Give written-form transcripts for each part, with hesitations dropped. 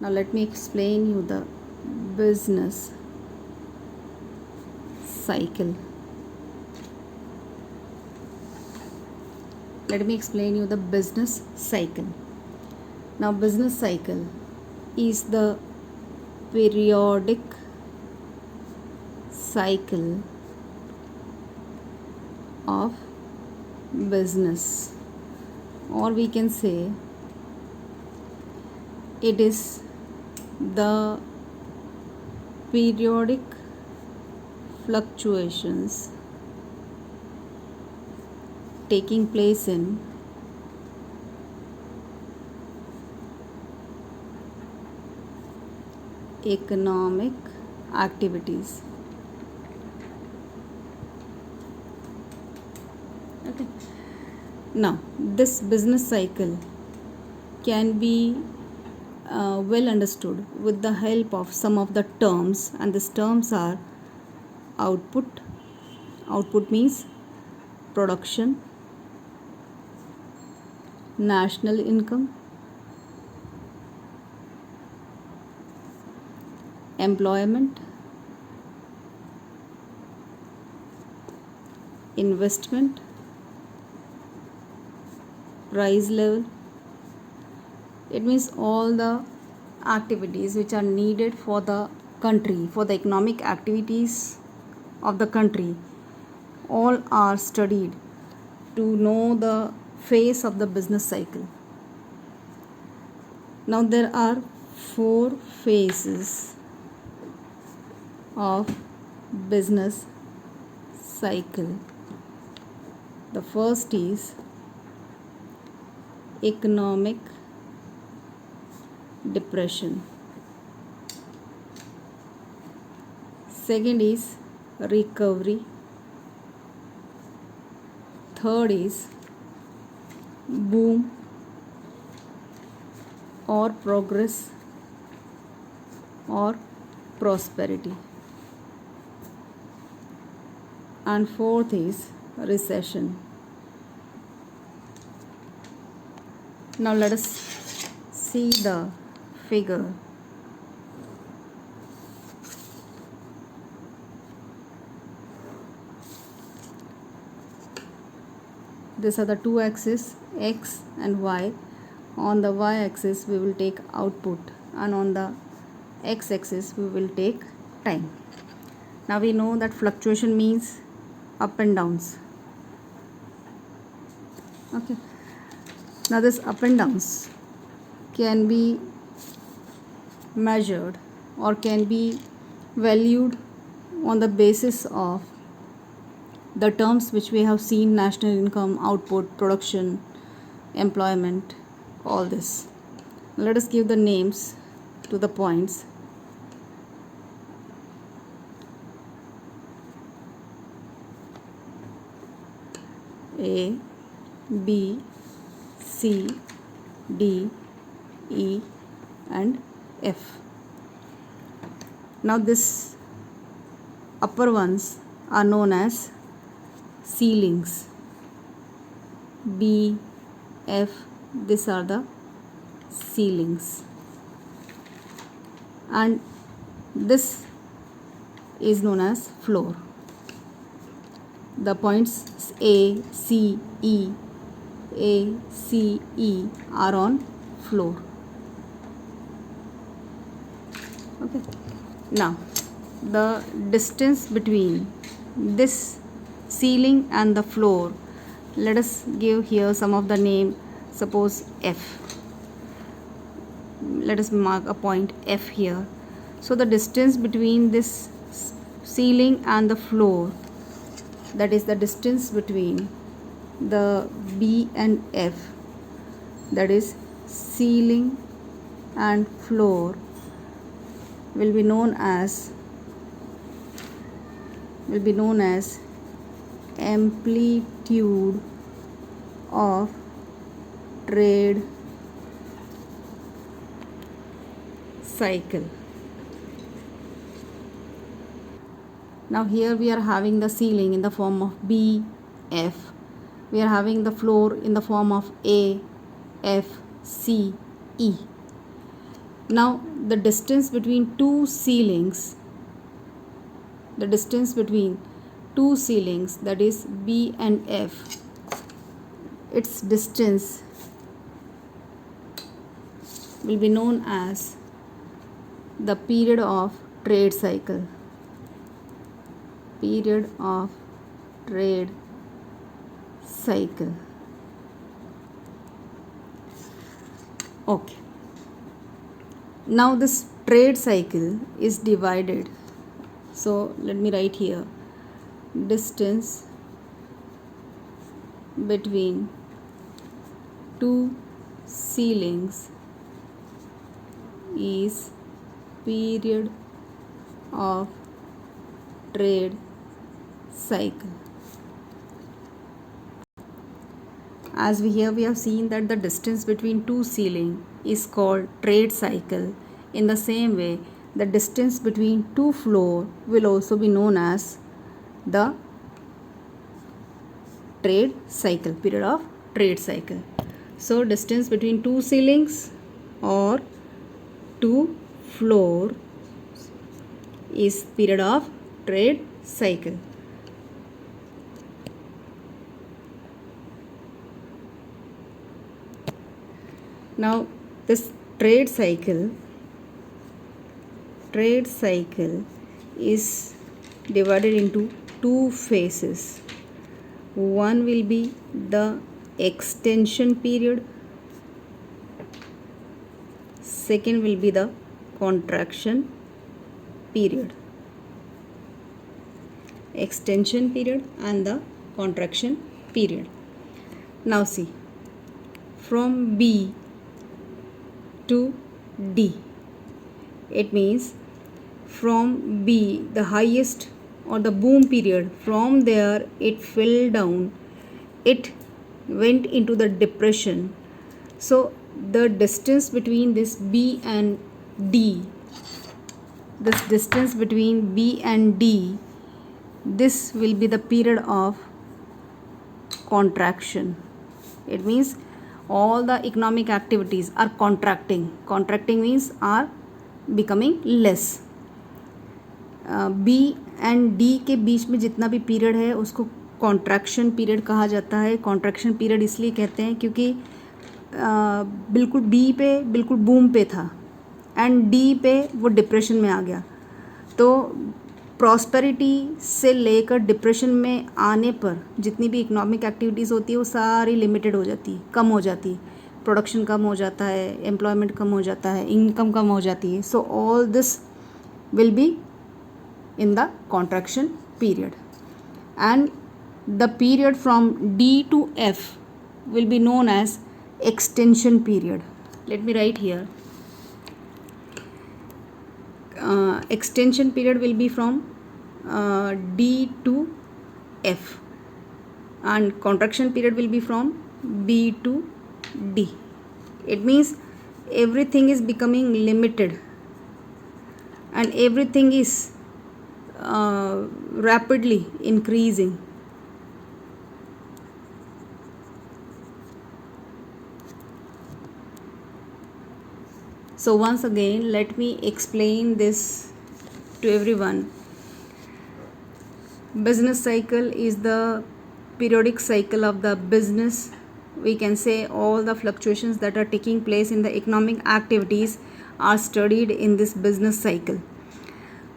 Now let me explain you the business cycle. Let me explain you the business cycle. Now business cycle is the periodic cycle of business, or we can say it is the periodic fluctuations taking place in economic activities. Okay. Now, this business cycle can be well understood with the help of some of the terms, and these terms are output. Output means production, national income, employment, investment, price level. It means all the activities which are needed for the country, for the economic activities of the country, all are studied to know the phase of the business cycle. Now there are 4 phases of business cycle. The first is economic depression. Second is recovery. Third is boom or progress or prosperity. And fourth is recession. Now let us see the figure. These are the two axes, x and y. On the y axis we will take output, and on the x axis we will take time. Now we know that fluctuation means up and downs. Okay. Now this up and downs can be measured or can be valued on the basis of the terms which we have seen: national income, output, production, employment, all this. Let us give the names to the points. A, B, C, D, E and F. Now this upper ones are known as ceilings. B, F, these are the ceilings. And this is known as floor. The points A, C, E are on floor. Okay. Now the distance between this ceiling and the floor, let us give here some of the name. Suppose F. Let us mark a point F here. So the distance between this ceiling and the floor, that is the distance between the B and F, that is ceiling and floor, will be known as amplitude of trade cycle. Now here we are having the ceiling in the form of B, F. We are having the floor in the form of A, F, C, E. Now the distance between two ceilings, that is B and F, its distance will be known as the period of trade cycle. Period of trade cycle. Okay. Now this trade cycle is divided. So let me write here, distance between two ceilings is period of trade cycle. As we have seen that the distance between two ceiling is called trade cycle. In the same way, the distance between two floor will also be known as the trade cycle, period of trade cycle. So distance between two ceilings or two floor is period of trade cycle. Now this trade cycle is divided into two phases. One will be the extension period, second will be the contraction period. Extension period and the contraction period. Now see, from B to D, it means from B, the highest or the boom period, from there it fell down, it went into the depression. So the distance between this B and D, this distance between B and D, this will be the period of contraction. It means all the economic activities are contracting. Contracting means are becoming less. B and D के बीच में जितना भी period है उसको contraction period कहा जाता है. कॉन्ट्रैक्शन पीरियड इसलिए कहते हैं क्योंकि बिल्कुल बी पे बिल्कुल बूम पे था एंड डी पे वो डिप्रेशन में आ गया. तो प्रॉस्पेरिटी से लेकर डिप्रेशन में आने पर जितनी भी इकोनॉमिक एक्टिविटीज़ होती है वो सारी लिमिटेड हो जाती है, कम हो जाती है. प्रोडक्शन कम हो जाता है, एम्प्लॉयमेंट कम हो जाता है, इनकम कम हो जाती है. So all this will be in the contraction period, and the period from D to F will be known as extension period. Let me write here, extension period will be from D to F and contraction period will be from B to D. It means everything is becoming limited and everything is rapidly increasing. So once again let me explain this to everyone. Business cycle is the periodic cycle of the business. We can say all the fluctuations that are taking place in the economic activities are studied in this business cycle.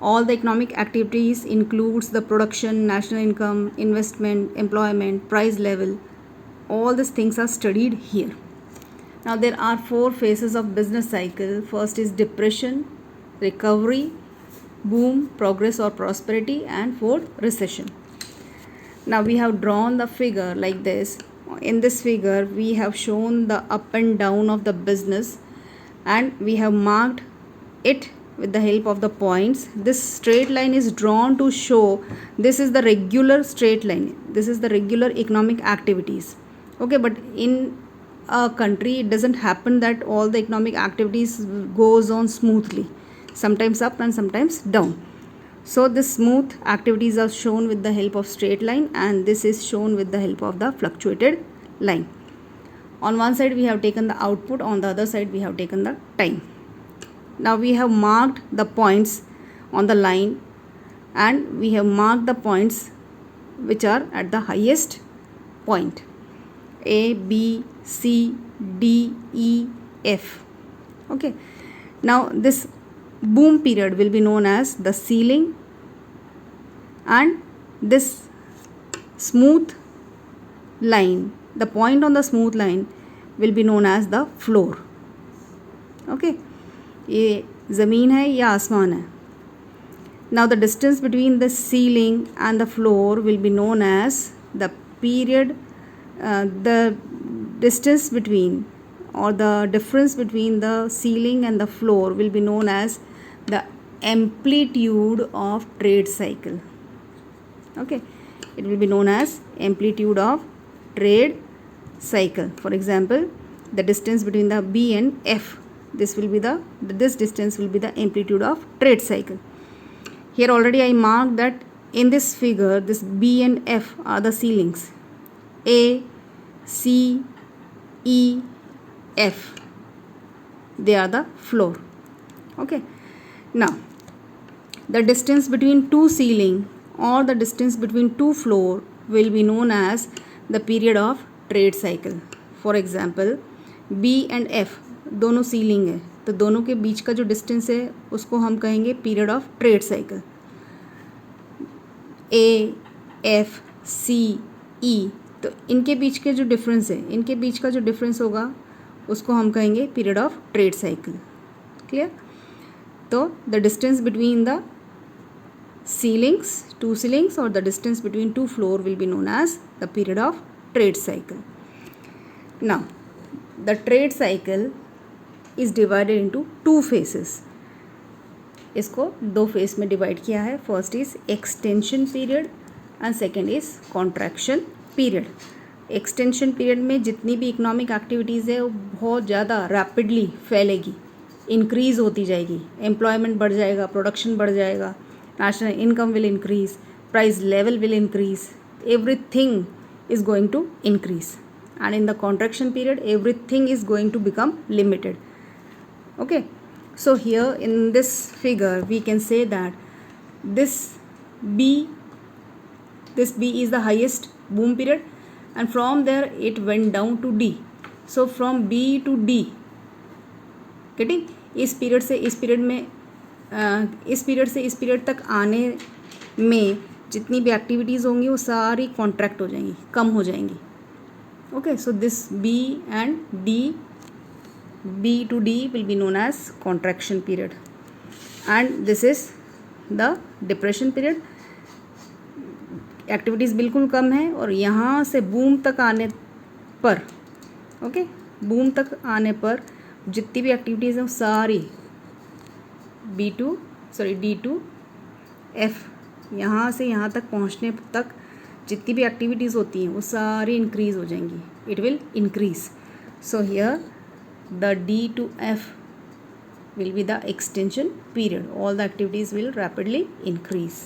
All the economic activities includes the production, national income, investment, employment, price level. All these things are studied here. Now there are four phases of business cycle. First is depression, recovery, boom, progress or prosperity, and fourth recession. Now we have drawn the figure like this. In this figure we have shown the up and down of the business and we have marked it with the help of the points. This straight line is drawn to show this is the regular straight line. This is the regular economic activities. Okay, but in a country it doesn't happen that all the economic activities goes on smoothly. Sometimes up and sometimes down. So this smooth activities are shown with the help of straight line and this is shown with the help of the fluctuated line. On one side we have taken the output, on the other side we have taken the time. Now we have marked the points on the line, and we have marked the points which are at the highest point, A, B, C, D, E, F. Okay. Now this boom period will be known as the ceiling, and this smooth line, the point on the smooth line, will be known as the floor. Okay. ये ज़मीन है या आसमान है. Now the distance between the ceiling and the floor will be known as the period, the distance between, or the difference between the ceiling and the floor will be known as the amplitude of trade cycle. Okay, it will be known as amplitude of trade cycle. For example, the distance between the B and F, this distance will be the amplitude of trade cycle. Here already I marked that in this figure, this B and F are the ceilings. A, C, E, F, they are the floor. Okay. Now, the distance between two ceiling or the distance between two floor will be known as the period of trade cycle. For example, B and F दोनों ceiling है, तो दोनों के बीच का जो distance है उसको हम कहेंगे period of trade cycle. A, F, C, E, तो इनके बीच के जो डिफरेंस है, इनके बीच का जो डिफरेंस होगा उसको हम कहेंगे period of trade cycle. Clear? तो the distance between the ceilings, two ceilings, or the distance between two floor will be known as the period of trade cycle. Now, the trade cycle is divided into two phases. इसको दो phase में divide किया है. First is extension period and second is contraction period. Extension period में जितनी भी economic activities है वो बहुत ज़्यादा रैपिडली फैलेगी, इंक्रीज़ होती जाएगी, एम्प्लॉयमेंट बढ़ जाएगा, प्रोडक्शन बढ़ जाएगा, national income will increase, price level will increase, everything is going to increase. And in the contraction period, everything is going to become limited. Okay, so here in this figure we can say that this B is the highest boom period, and from there it went down to D. So from B to D, getting इस period से इस period में इस period से इस period तक आने में जितनी भी एक्टिविटीज़ होंगी वो सारी कॉन्ट्रैक्ट हो जाएंगी, कम हो जाएंगी. Okay, so this B and D, B to D will be known as contraction period, and this is the depression period. Activities बिल्कुल कम है और यहाँ से बूम तक आने पर, ओके, बूम तक आने पर जितनी भी एक्टिविटीज़ हैं वो सारी डी टू एफ, यहाँ से यहाँ तक पहुँचने तक जितनी भी एक्टिविटीज़ होती हैं वो सारी इंक्रीज़ हो जाएंगी. It will increase. So here the D to F will be the extension period. All the activities will rapidly increase.